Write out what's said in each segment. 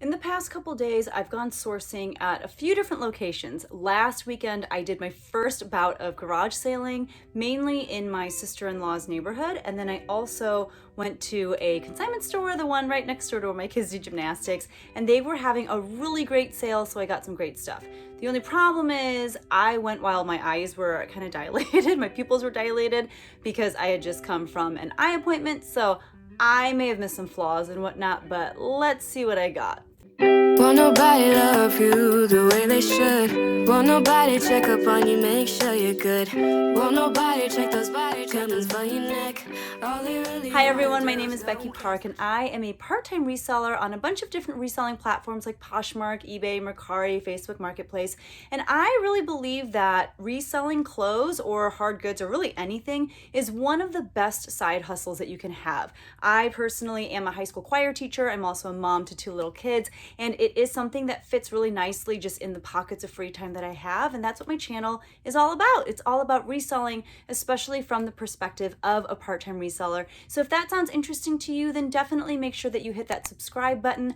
In the past couple days, I've gone sourcing at a few different locations. Last weekend, I did my first bout of garage sailing, mainly in my sister-in-law's neighborhood. And then I also went to a consignment store, the one right next door to where my kids do gymnastics, and they were having a really great sale, so I got some great stuff. The only problem is I went while my eyes were kind of dilated, my pupils were dilated because I had just come from an eye appointment, so I may have missed some flaws and whatnot, but let's see what I got. Won't nobody love you the way they should. Won't nobody check up on you, make sure you're good. Won't nobody check those body tremors for your neck. Hi everyone, my name is Becky Park and I am a part-time reseller on a bunch of different reselling platforms like Poshmark, eBay, Mercari, Facebook Marketplace. And I really believe that reselling clothes or hard goods or really anything is one of the best side hustles that you can have. I personally am a high school choir teacher. I'm also a mom to 2 little kids, and it is something that fits really nicely just in the pockets of free time that I have, and that's what my channel is all about. It's all about reselling, especially from the perspective of a part-time reseller. So if that sounds interesting to you, then definitely make sure that you hit that subscribe button.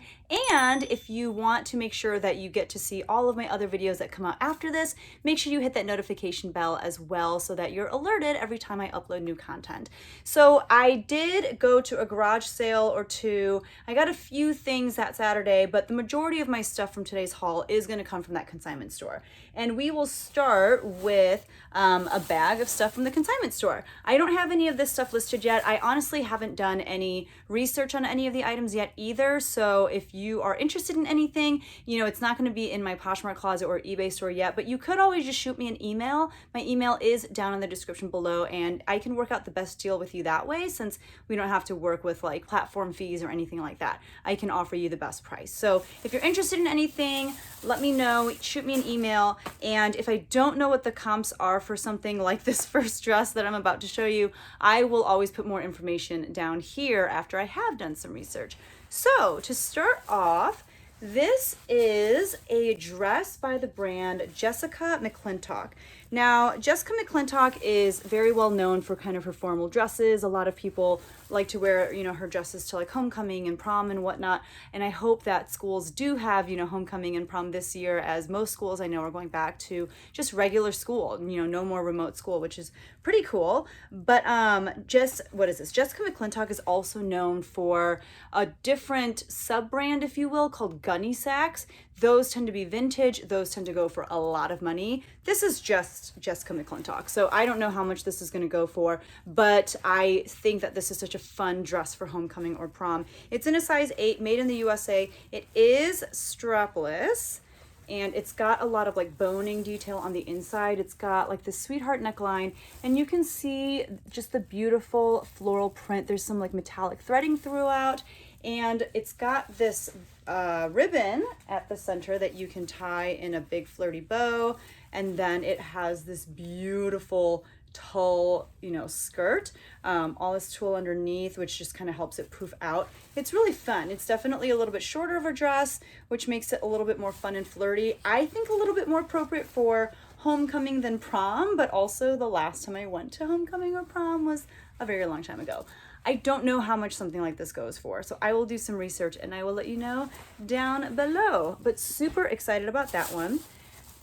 And if you want to make sure that you get to see all of my other videos that come out after this, make sure you hit that notification bell as well so that you're alerted every time I upload new content. So I did go to a garage sale or two. I got a few things that Saturday, but the majority of my stuff from today's haul is going to come from that consignment store. And we will start with a bag of stuff from the consignment store. I don't have any of this stuff listed yet. I honestly haven't done any research on any of the items yet either. So if you are interested in anything, you know, it's not going to be in my Poshmark closet or eBay store yet, but you could always just shoot me an email. My email is down in the description below, and I can work out the best deal with you that way, since we don't have to work with like platform fees or anything like that. I can offer you the best price. So if you're interested in anything, let me know, shoot me an email. And if I don't know what the comps are for something like this first dress that I'm about to show you, I will always put more information down here after I have done some research. So to start off, this is a dress by the brand Jessica McClintock. Now, Jessica McClintock is very well known for kind of her formal dresses. A lot of people like to wear, you know, her dresses to like homecoming and prom and whatnot. And I hope that schools do have, you know, homecoming and prom this year, as most schools I know are going back to just regular school, you know, no more remote school, which is pretty cool. But what is this? Jessica McClintock is also known for a different sub-brand, if you will, called Gunny Sacks. Those tend to be vintage. Those tend to go for a lot of money. This is just Jessica McClintock, so I don't know how much this is going to go for, but I think that this is such a fun dress for homecoming or prom. It's in a size 8, made in the USA. It is strapless, and it's got a lot of like boning detail on the inside. It's got like this sweetheart neckline, and you can see just the beautiful floral print. There's some like metallic threading throughout, and it's got this ribbon at the center that you can tie in a big flirty bow, and then it has this beautiful tulle, you know, skirt, all this tulle underneath, which just kind of helps it poof out. It's really fun. It's definitely a little bit shorter of a dress, which makes it a little bit more fun and flirty. I think a little bit more appropriate for homecoming than prom, but also the last time I went to homecoming or prom was a very long time ago. I don't know how much something like this goes for, so I will do some research and I will let you know down below, but super excited about that one.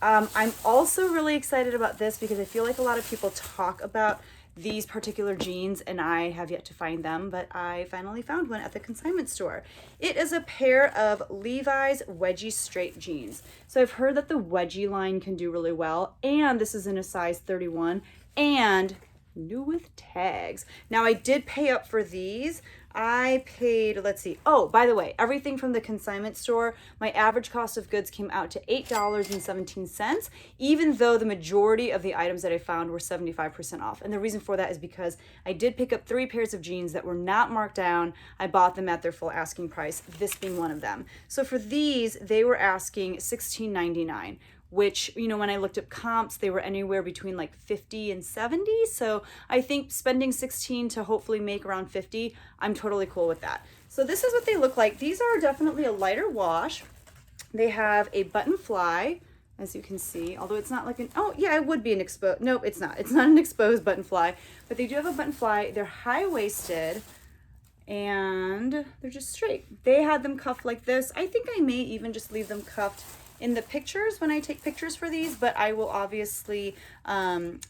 I'm also really excited about this because I feel like a lot of people talk about these particular jeans and I have yet to find them, but I finally found one at the consignment store. It is a pair of Levi's wedgie straight jeans. So I've heard that the wedgie line can do really well, and this is in a size 31 and new with tags. Now I did pay up for these. I paid, let's see. Oh, by the way, everything from the consignment store, my average cost of goods came out to $8.17, even though the majority of the items that I found were 75% off. And the reason for that is because I did pick up 3 pairs of jeans that were not marked down. I bought them at their full asking price, this being one of them. So for these, they were asking $16.99. Which, you know, when I looked up comps, they were anywhere between like 50 and 70. So I think spending 16 to hopefully make around 50, I'm totally cool with that. So this is what they look like. These are definitely a lighter wash. They have a button fly, as you can see, although it's not like an, oh yeah, it would be an exposed, nope, it's not. It's not an exposed button fly, but they do have a button fly. They're high-waisted, and they're just straight. They had them cuffed like this. I think I may even just leave them cuffed in the pictures when I take pictures for these, but I will obviously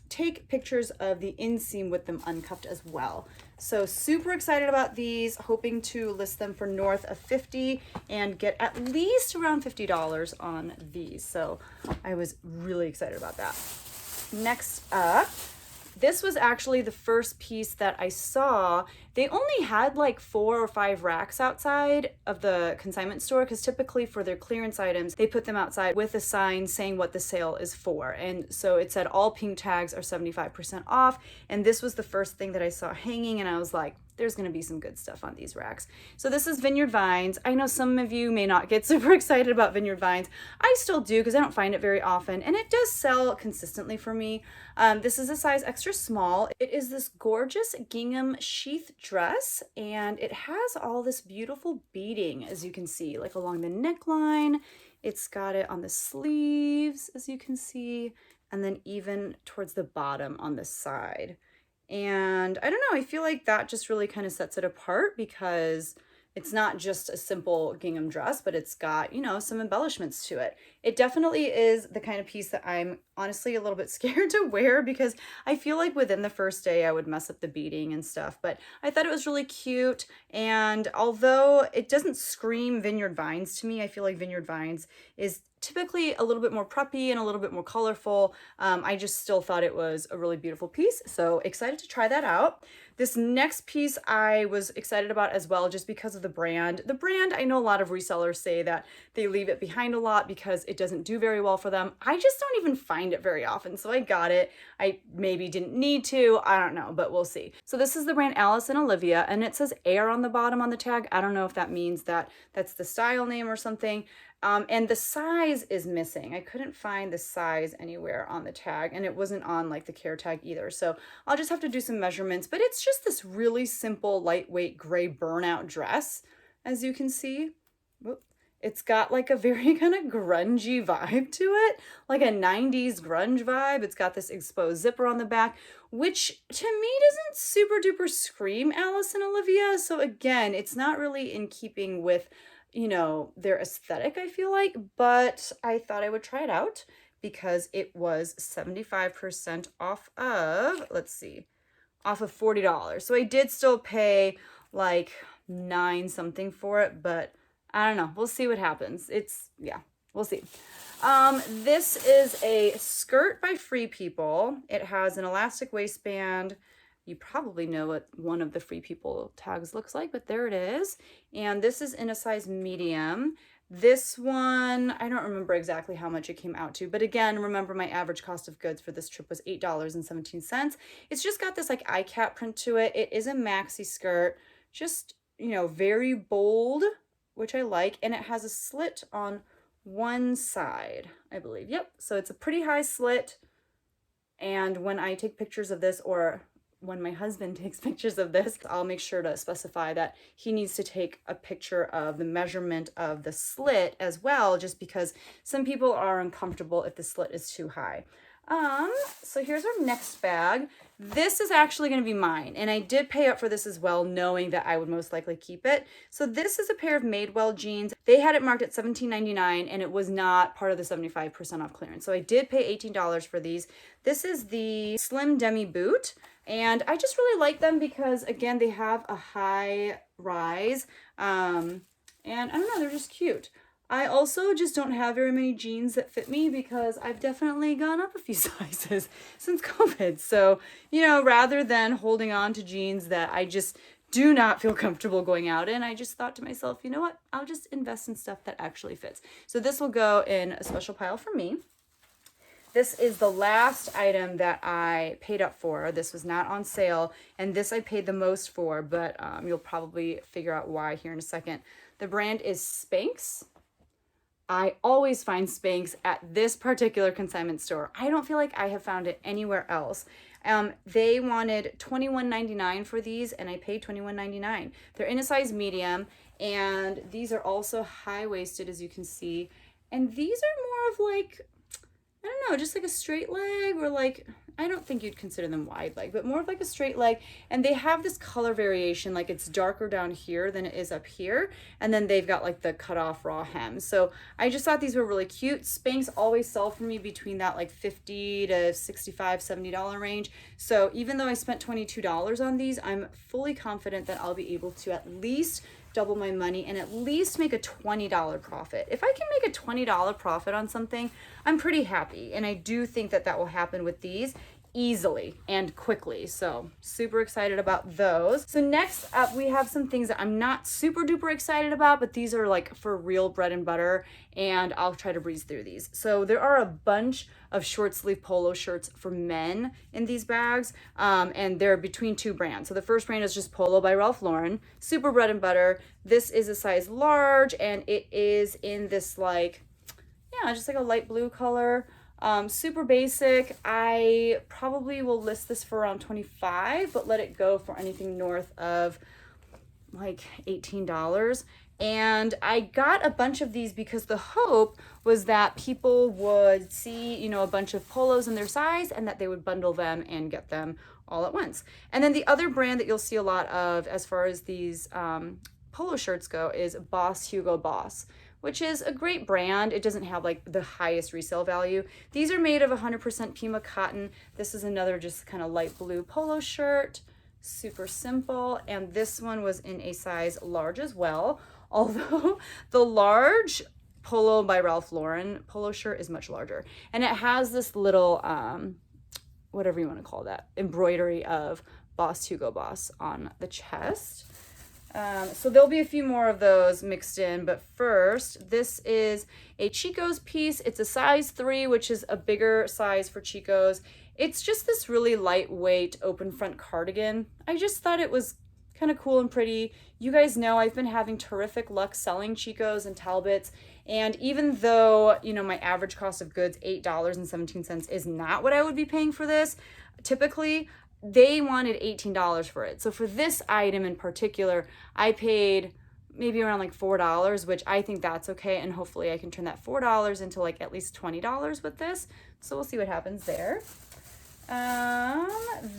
take pictures of the inseam with them uncuffed as well. So super excited about these, hoping to list them for north of 50 and get at least around $50 on these. So I was really excited about that. Next up, this was actually the first piece that I saw. They only had like 4 or 5 racks outside of the consignment store, because typically for their clearance items, they put them outside with a sign saying what the sale is for. And so it said all pink tags are 75% off. And this was the first thing that I saw hanging, and I was like, there's going to be some good stuff on these racks. So this is Vineyard Vines. I know some of you may not get super excited about Vineyard Vines. I still do, because I don't find it very often, and it does sell consistently for me. This is a size extra small. It is this gorgeous gingham sheath dress, and it has all this beautiful beading, as you can see, like along the neckline. It's got it on the sleeves, as you can see, and then even towards the bottom on the side. And I don't know, I feel like that just really kind of sets it apart, because it's not just a simple gingham dress, but it's got, you know, some embellishments to it. It definitely is the kind of piece that I'm honestly a little bit scared to wear, because I feel like within the first day I would mess up the beading and stuff. But I thought it was really cute. And although it doesn't scream Vineyard Vines to me, I feel like Vineyard Vines is typically a little bit more preppy and a little bit more colorful. I just still thought it was a really beautiful piece. So excited to try that out. This next piece I was excited about as well, just because of the brand. The brand, I know a lot of resellers say that they leave it behind a lot because it doesn't do very well for them. I just don't even find it very often. So I got it. I maybe didn't need to, I don't know, but we'll see. So this is the brand Alice and Olivia, and it says Air on the bottom on the tag. I don't know if that means that that's the style name or something. And the size is missing. I couldn't find the size anywhere on the tag, and it wasn't on like the care tag either. So I'll just have to do some measurements, but it's just this really simple, lightweight gray burnout dress, as you can see. Whoop. It's got like a very kind of grungy vibe to it, like a 90s grunge vibe. It's got this exposed zipper on the back, which to me doesn't super duper scream Alice and Olivia. So again, it's not really in keeping with, you know, their aesthetic, I feel like, but I thought I would try it out because it was 75% off of, let's see, off of $40. So I did still pay like $9 something for it, but I don't know. We'll see what happens. Yeah, we'll see. This is a skirt by Free People. It has an elastic waistband. You probably know what one of the Free People tags looks like, but there it is. And this is in a size medium. This one, I don't remember exactly how much it came out to, but again, remember my average cost of goods for this trip was $8.17. It's just got this like eye cap print to it. It is a maxi skirt, just, you know, very bold, which I like. And it has a slit on one side, I believe. Yep. So it's a pretty high slit. And when I take pictures of this, or when my husband takes pictures of this, I'll make sure to specify that he needs to take a picture of the measurement of the slit as well, just because some people are uncomfortable if the slit is too high. So here's our next bag. This is actually going to be mine, and I did pay up for this as well, knowing that I would most likely keep it. So this is a pair of Madewell jeans. They had it marked at $17.99, and it was not part of the 75% off clearance. So I did pay $18 for these. This is the Slim Demi boot. And I just really like them because, again, they have a high rise. And I don't know, they're just cute. I also just don't have very many jeans that fit me because I've definitely gone up a few sizes since COVID. So, you know, rather than holding on to jeans that I just do not feel comfortable going out in, I just thought to myself, you know what, I'll just invest in stuff that actually fits. So this will go in a special pile for me. This is the last item that I paid up for. This was not on sale, and this I paid the most for, but you'll probably figure out why here in a second. The brand is Spanx. I always find Spanx at this particular consignment store. I don't feel like I have found it anywhere else. They wanted $21.99 for these, and I paid $21.99. They're in a size medium, and these are also high-waisted, as you can see. And these are more of like, I don't know, just like a straight leg, or like, I don't think you'd consider them wide leg, but more of like a straight leg. And they have this color variation, like it's darker down here than it is up here. And then they've got like the cut off raw hem. So I just thought these were really cute. Spanx always sell for me between that like $50 to $65, $70 range. So even though I spent $22 on these, I'm fully confident that I'll be able to at least double my money and at least make a $20 profit. If I can make a $20 profit on something, I'm pretty happy. And I do think that that will happen with these easily and quickly. So super excited about those. So next up, we have some things that I'm not super duper excited about, but these are like for real bread and butter, and I'll try to breeze through these. So there are a bunch of short sleeve polo shirts for men in these bags, and they're between two brands. So the first brand is just Polo by Ralph Lauren, super bread and butter. This is a size large, and it is in this like, yeah, just like a light blue color. Super basic. I probably will list this for around $25, but let it go for anything north of like $18. And I got a bunch of these because the hope was that people would see, you know, a bunch of polos in their size and that they would bundle them and get them all at once. And then the other brand that you'll see a lot of as far as these polo shirts go is Hugo Boss, which is a great brand. It doesn't have like the highest resale value. These are made of 100% Pima cotton. This is another just kind of light blue polo shirt, super simple. And this one was in a size large as well. Although the large Polo by Ralph Lauren polo shirt is much larger. And it has this little, whatever you want to call that, embroidery of Hugo Boss on the chest. So there'll be a few more of those mixed in, but first, this is a Chico's piece. It's a size 3, which is a bigger size for Chico's. It's just this really lightweight open front cardigan. I just thought it was kind of cool and pretty. You guys know I've been having terrific luck selling Chico's and Talbots, and even though, you know, my average cost of goods, $8.17, is not what I would be paying for this, typically, they wanted $18 for it. So for this item in particular, I paid maybe around like $4, which I think that's okay. And hopefully I can turn that $4 into like at least $20 with this. So we'll see what happens there.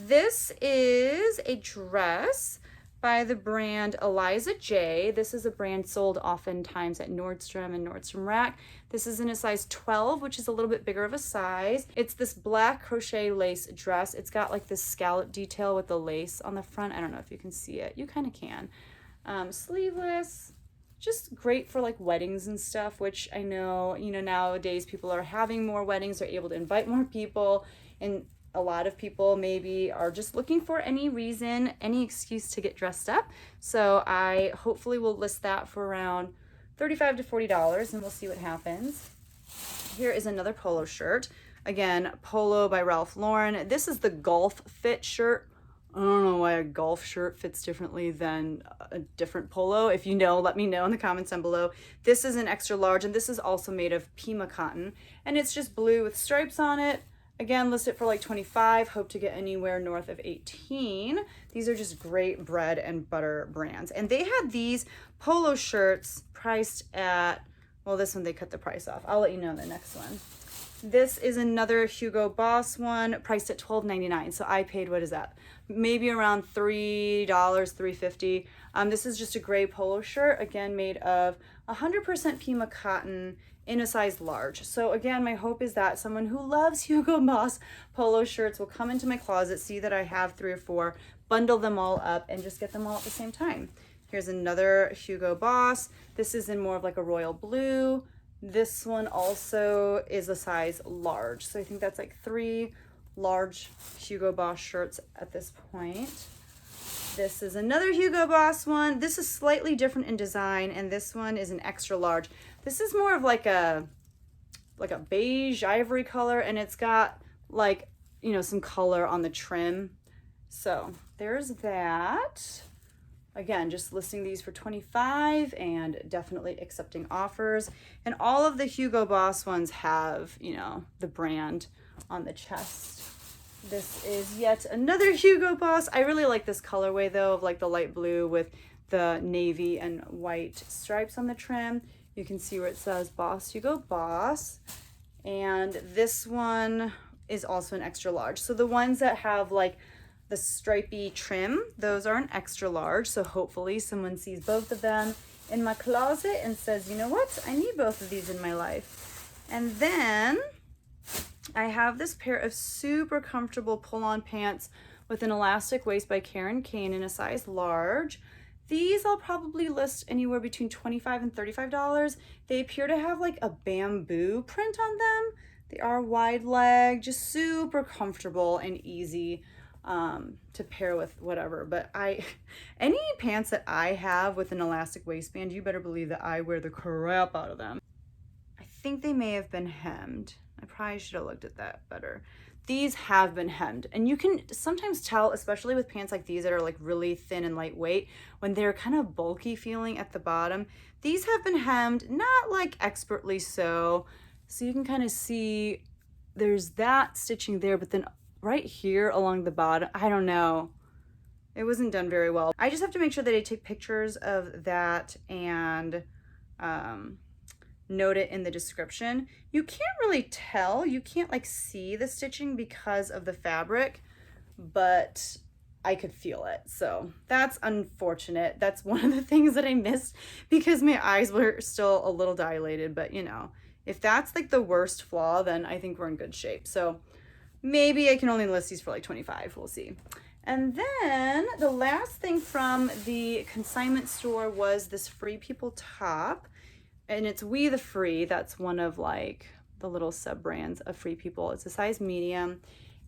This is a dress by the brand Eliza J. This is a brand sold oftentimes at Nordstrom and Nordstrom Rack. This is in a size 12, which is a little bit bigger of a size. It's this black crochet lace dress. It's got like this scallop detail with the lace on the front. I don't know if you can see it. You kind of can. Sleeveless, just great for like weddings and stuff, which I know, you know, nowadays people are having more weddings, they're able to invite more people, and a lot of people maybe are just looking for any reason, any excuse to get dressed up. So I hopefully will list that for around $35 to $40, and we'll see what happens. Here is another polo shirt. Again, Polo by Ralph Lauren. This is the golf fit shirt. I don't know why a golf shirt fits differently than a different polo. If you know, let me know in the comments down below. This is an extra large, and this is also made of Pima cotton, and it's just blue with stripes on it. Again, list it for like 25, hope to get anywhere north of 18. These are just great bread and butter brands. And they had these polo shirts priced at, well, this one they cut the price off. I'll let you know in the next one. This is another Hugo Boss one, priced at $12.99. So I paid, what is that? Maybe around $3, $3.50. This is just a gray polo shirt, again, made of 100% Pima cotton in a size large. So again, my hope is that someone who loves Hugo Boss polo shirts will come into my closet, see that I have 3 or 4, bundle them all up, and just get them all at the same time. Here's another Hugo Boss. This is in more of like a royal blue. This one also is a size large. So I think that's like 3 large Hugo Boss shirts at this point. This is another Hugo Boss one. This is slightly different in design, and this one is an extra large. This is more of like a beige ivory color, and it's got like, you know, some color on the trim. So there's that. Again, just listing these for 25 and definitely accepting offers. And all of the Hugo Boss ones have, you know, the brand on the chest. This is yet another Hugo Boss. I really like this colorway though, of like the light blue with the navy and white stripes on the trim. You can see where it says Hugo Boss. And this one is also an extra large. So the ones that have like the stripy trim, those are an extra large. So hopefully someone sees both of them in my closet and says, you know what, I need both of these in my life. And then I have this pair of super comfortable pull-on pants with an elastic waist by Karen Kane in a size large. These I'll probably list anywhere between $25 and $35. They appear to have like a bamboo print on them. They are wide leg, just super comfortable and easy to pair with whatever. But any pants that I have with an elastic waistband, you better believe that I wear the crap out of them. I think they may have been hemmed. I probably should have looked at that better. These have been hemmed, and you can sometimes tell, especially with pants like these that are like really thin and lightweight, when they're kind of bulky feeling at the bottom. These have been hemmed, not like expertly so you can kind of see there's that stitching there, but then right here along the bottom, I don't know, it wasn't done very well. I just have to make sure that I take pictures of that and note it in the description. You can't really tell, you can't like see the stitching because of the fabric, but I could feel it. So that's unfortunate. That's one of the things that I missed because my eyes were still a little dilated, but you know, if that's like the worst flaw, then I think we're in good shape. So maybe I can only list these for like 25, we'll see. And then the last thing from the consignment store was this Free People top. And it's We the Free. That's one of like the little sub brands of Free People. It's a size medium.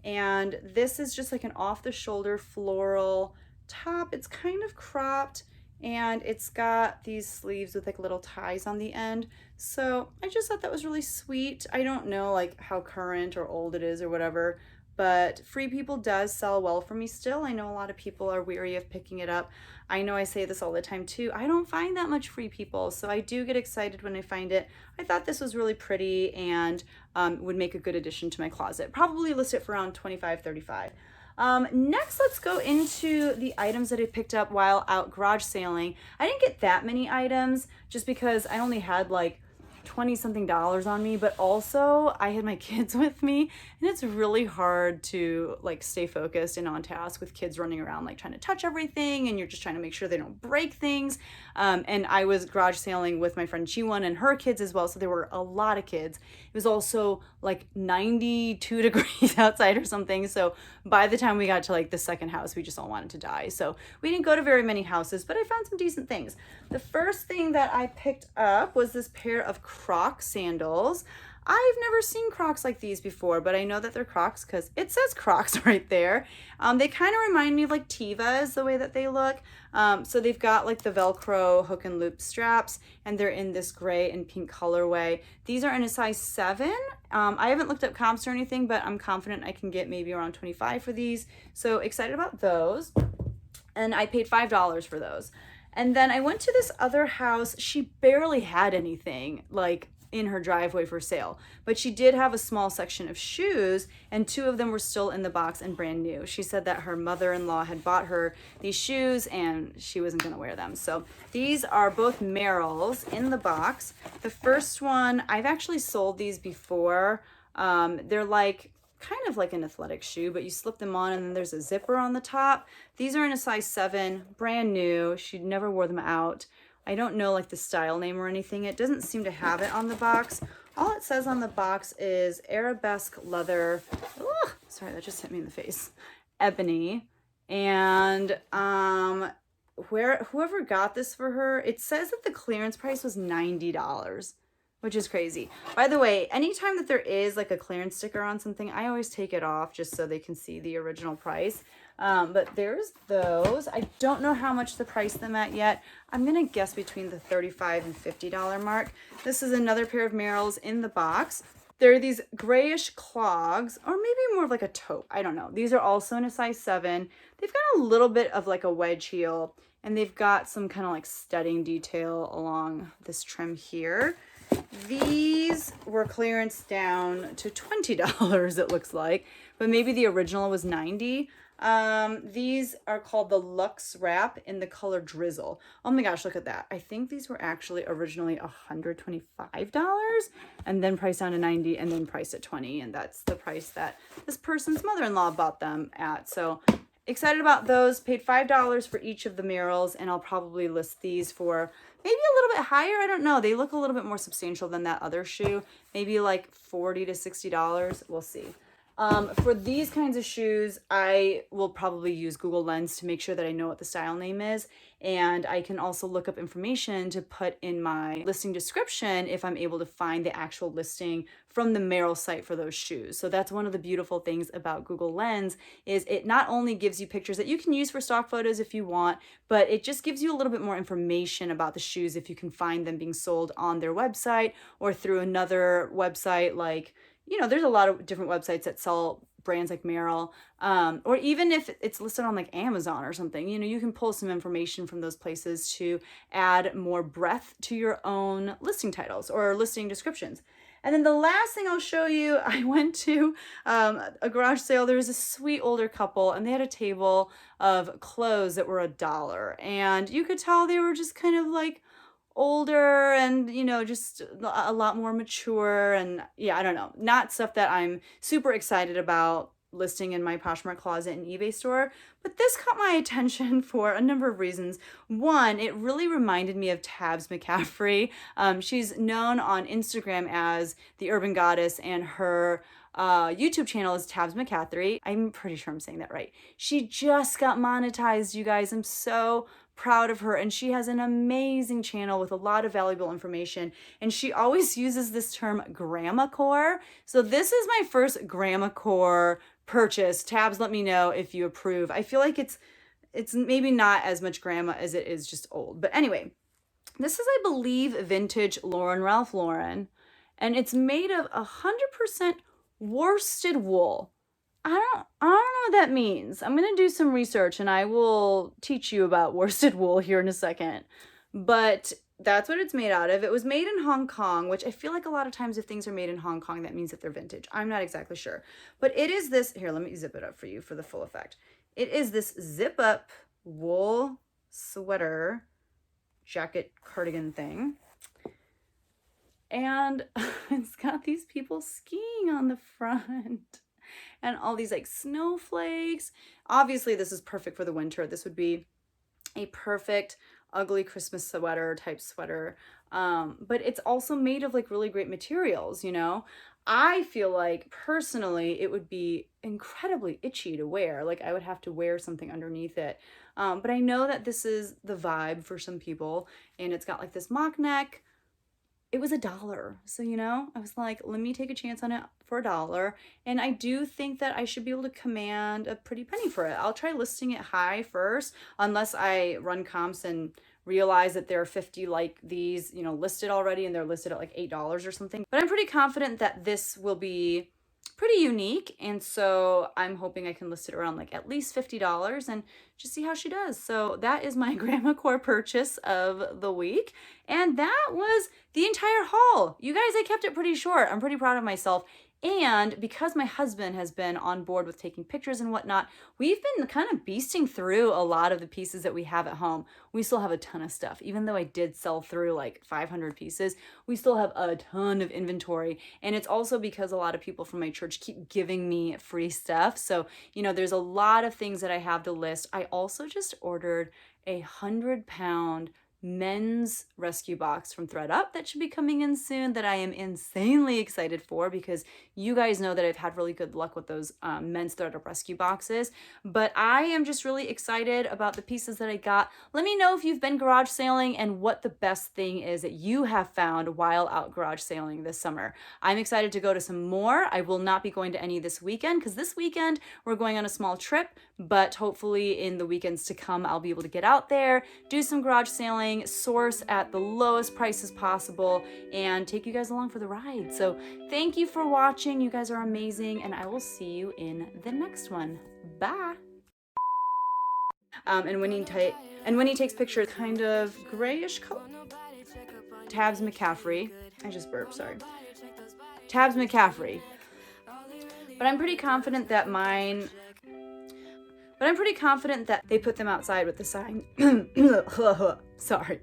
And this is just like an off the shoulder floral top. It's kind of cropped and it's got these sleeves with like little ties on the end. So I just thought that was really sweet. I don't know like how current or old it is or whatever, but Free People does sell well for me still. I know a lot of people are weary of picking it up. I know I say this all the time too. I don't find that much Free People, so I do get excited when I find it. I thought this was really pretty and would make a good addition to my closet. Probably list it for around $25, $35. Next, let's go into the items that I picked up while out garage sailing. I didn't get that many items just because I only had like 20 something dollars on me, but also I had my kids with me and it's really hard to like stay focused and on task with kids running around like trying to touch everything and you're just trying to make sure they don't break things. And I was garage sailing with my friend Chi-Won and her kids as well, so there were a lot of kids. It was also like 92 degrees outside or something, so by the time we got to like the second house we just all wanted to die. So we didn't go to very many houses, but I found some decent things. The first thing that I picked up was this pair of Croc sandals. I've never seen Crocs like these before, but I know that they're Crocs because it says Crocs right there. They kind of remind me of like Tevas, the way that they look. So they've got like the Velcro hook and loop straps, and they're in this gray and pink colorway. These are in a size 7. I haven't looked up comps or anything, but I'm confident I can get maybe around 25 for these. So excited about those. And I paid $5 for those. And then I went to this other house. She barely had anything like in her driveway for sale, but she did have a small section of shoes, and 2 of them were still in the box and brand new. She said that her mother-in-law had bought her these shoes and she wasn't going to wear them. So these are both Merrells in the box. The first one, I've actually sold these before. They're like kind of like an athletic shoe, but you slip them on and then there's a zipper on the top. These are in a size 7, brand new. She never wore them out. I don't know like the style name or anything. It doesn't seem to have it on the box. All it says on the box is arabesque leather. Ugh, sorry, that just hit me in the face. Ebony. And whoever got this for her, it says that the clearance price was $90, which is crazy. By the way, anytime that there is like a clearance sticker on something, I always take it off just so they can see the original price. But there's those. I don't know how much to price them at yet. I'm gonna guess between the $35 and $50 mark. This is another pair of Merrells in the box. They're these grayish clogs, or maybe more of like a taupe. I don't know. These are also in a size 7. They've got a little bit of like a wedge heel, and they've got some kind of like studding detail along this trim here. These were clearance down to $20, it looks like, but maybe the original was $90. These are called the Luxe Wrap in the color Drizzle. Oh my gosh, look at that. I think these were actually originally $125 and then priced down to $90 and then priced at $20. And that's the price that this person's mother-in-law bought them at. So excited about those. Paid $5 for each of the murals, and I'll probably list these for maybe a little bit higher. I don't know. They look a little bit more substantial than that other shoe. Maybe like $40 to $60. We'll see. For these kinds of shoes, I will probably use Google Lens to make sure that I know what the style name is. And I can also look up information to put in my listing description if I'm able to find the actual listing from the Merrell site for those shoes. So that's one of the beautiful things about Google Lens is it not only gives you pictures that you can use for stock photos if you want, but it just gives you a little bit more information about the shoes if you can find them being sold on their website or through another website like, you know, there's a lot of different websites that sell brands like Merrell, or even if it's listed on like Amazon or something, you know, you can pull some information from those places to add more breadth to your own listing titles or listing descriptions. And then the last thing I'll show you, I went to a garage sale. There was a sweet older couple and they had a table of clothes that were $1. And you could tell they were just kind of like older and, you know, just a lot more mature. And yeah, I don't know, not stuff that I'm super excited about listing in my Poshmark closet and eBay store. But this caught my attention for a number of reasons. One, it really reminded me of Tabs McCaffrey. She's known on Instagram as the Urban Goddess, and her YouTube channel is Tabs McCaffrey. I'm pretty sure I'm saying that right. She just got monetized, you guys. I'm so proud of her, and she has an amazing channel with a lot of valuable information, and she always uses this term grandma core. So this is my first grandma core purchase. Tabs, let me know if you approve. I feel like it's maybe not as much grandma as it is just old, but anyway, this is, I believe, vintage Ralph Lauren, and it's made of 100% worsted wool. I don't know what that means. I'm going to do some research and I will teach you about worsted wool here in a second. But that's what it's made out of. It was made in Hong Kong, which I feel like a lot of times if things are made in Hong Kong, that means that they're vintage. I'm not exactly sure. But it is this, here, let me zip it up for you for the full effect. It is this zip up wool sweater, jacket, cardigan thing. And it's got these people skiing on the front. And all these like snowflakes. Obviously, this is perfect for the winter. This would be a perfect ugly Christmas sweater type sweater. But it's also made of like really great materials, you know? I feel like personally, it would be incredibly itchy to wear. Like I would have to wear something underneath it. But I know that this is the vibe for some people, and it's got like this mock neck. It was $1. So, you know, I was like, let me take a chance on it for $1. And I do think that I should be able to command a pretty penny for it. I'll try listing it high first, unless I run comps and realize that there are 50 like these, you know, listed already and they're listed at like $8 or something. But I'm pretty confident that this will be pretty unique, and so I'm hoping I can list it around like at least $50 and just see how she does. So that is my grandma core purchase of the week, and that was the entire haul. You guys, I kept it pretty short. I'm pretty proud of myself. And because my husband has been on board with taking pictures and whatnot, we've been kind of beasting through a lot of the pieces that we have at home. We still have a ton of stuff. Even though I did sell through like 500 pieces, we still have a ton of inventory. And it's also because a lot of people from my church keep giving me free stuff. So, you know, there's a lot of things that I have to list. I also just ordered a 100-pound men's rescue box from ThredUp that should be coming in soon, that I am insanely excited for, because you guys know that I've had really good luck with those men's ThredUp rescue boxes. But I am just really excited about the pieces that I got. Let me know if you've been garage sailing and what the best thing is that you have found while out garage sailing this summer. I'm excited to go to some more. I will not be going to any this weekend because this weekend we're going on a small trip, but hopefully in the weekends to come I'll be able to get out there, do some garage sailing, source at the lowest prices possible, and take you guys along for the ride. So thank you for watching. You guys are amazing, and I will see you in the next one. Bye. And when he takes pictures, kind of grayish color. Tabs McCaffrey. I just burped, sorry. Tabs McCaffrey. But I'm pretty confident that mine but I'm pretty confident that they put them outside with the sign. Sorry.